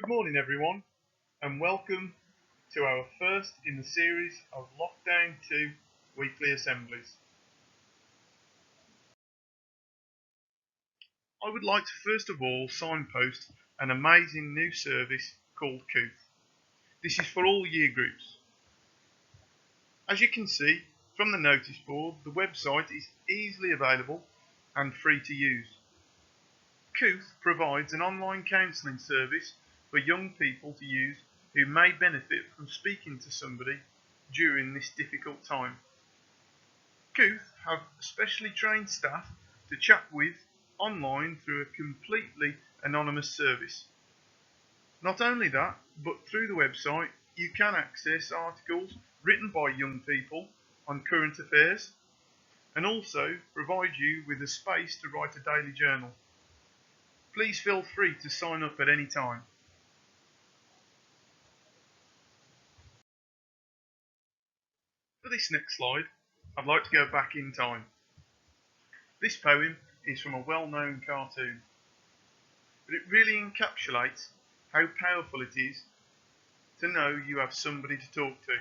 Good morning everyone and welcome to our first in the series of Lockdown 2 weekly assemblies. I would like to first of all signpost an amazing new service called Couth. This is for all year groups. As you can see from the notice board, the website is easily available and free to use. Couth provides an online counselling service for young people to use who may benefit from speaking to somebody during this difficult time. Couth have specially trained staff to chat with online through a completely anonymous service. Not only that, but through the website you can access articles written by young people on current affairs and also provide you with a space to write a daily journal. Please feel free to sign up at any time. For this next slide, I'd like to go back in time. This poem is from a well-known cartoon, but it really encapsulates how powerful it is to know you have somebody to talk to.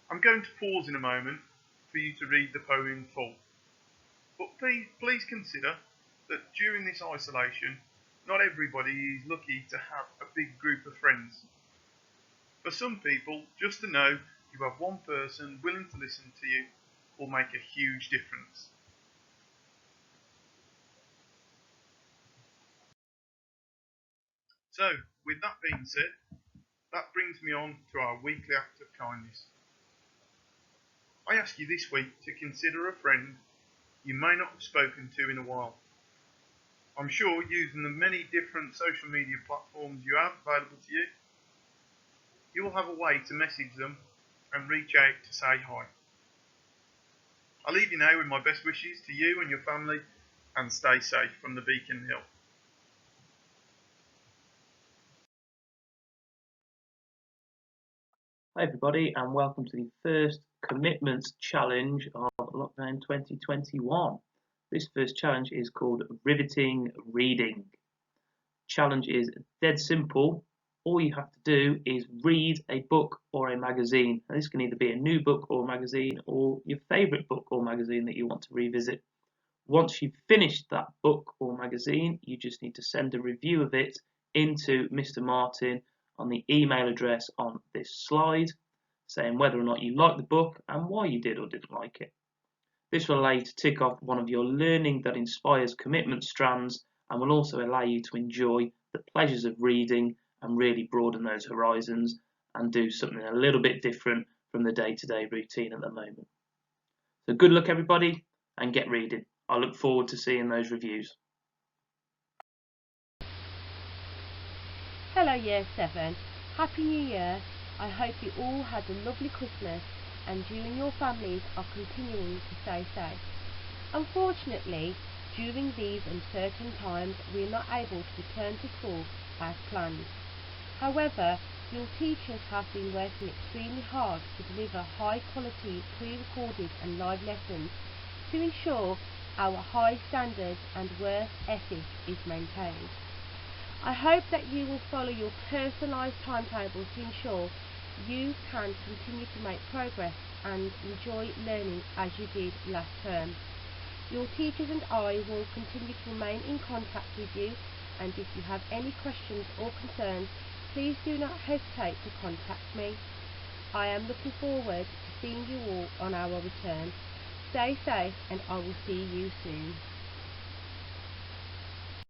I'm going to pause in a moment for you to read the poem in full, but please consider that during this isolation, not everybody is lucky to have a big group of friends. For some people, just to know you have one person willing to listen to you will make a huge difference. So, with that being said, that brings me on to our weekly act of kindness. I ask you this week to consider a friend you may not have spoken to in a while. I'm sure using the many different social media platforms you have available to you, you will have a way to message them and reach out to say hi. I leave you now with my best wishes to you and your family, and stay safe from the Beacon Hill. Hi everybody and welcome to the first commitments challenge of Lockdown 2021. This first challenge is called Riveting Reading. Challenge is dead simple. All you have to do is read a book or a magazine. Now, this can either be a new book or magazine or your favourite book or magazine that you want to revisit. Once you've finished that book or magazine, you just need to send a review of it into Mr. Martin on the email address on this slide, saying whether or not you liked the book and why you did or didn't like it. This will allow you to tick off one of your learning that inspires commitment strands and will also allow you to enjoy the pleasures of reading and really broaden those horizons and do something a little bit different from the day-to-day routine at the moment. So good luck everybody and get reading. I look forward to seeing those reviews. Hello Year 7, Happy New Year. I hope you all had a lovely Christmas and you and your families are continuing to stay safe. Unfortunately, during these uncertain times we are not able to return to school as planned. However, your teachers have been working extremely hard to deliver high quality pre-recorded and live lessons to ensure our high standards and work ethic is maintained. I hope that you will follow your personalised timetable to ensure you can continue to make progress and enjoy learning as you did last term. Your teachers and I will continue to remain in contact with you, and if you have any questions or concerns, please do not hesitate to contact me. I am looking forward to seeing you all on our return. Stay safe and I will see you soon.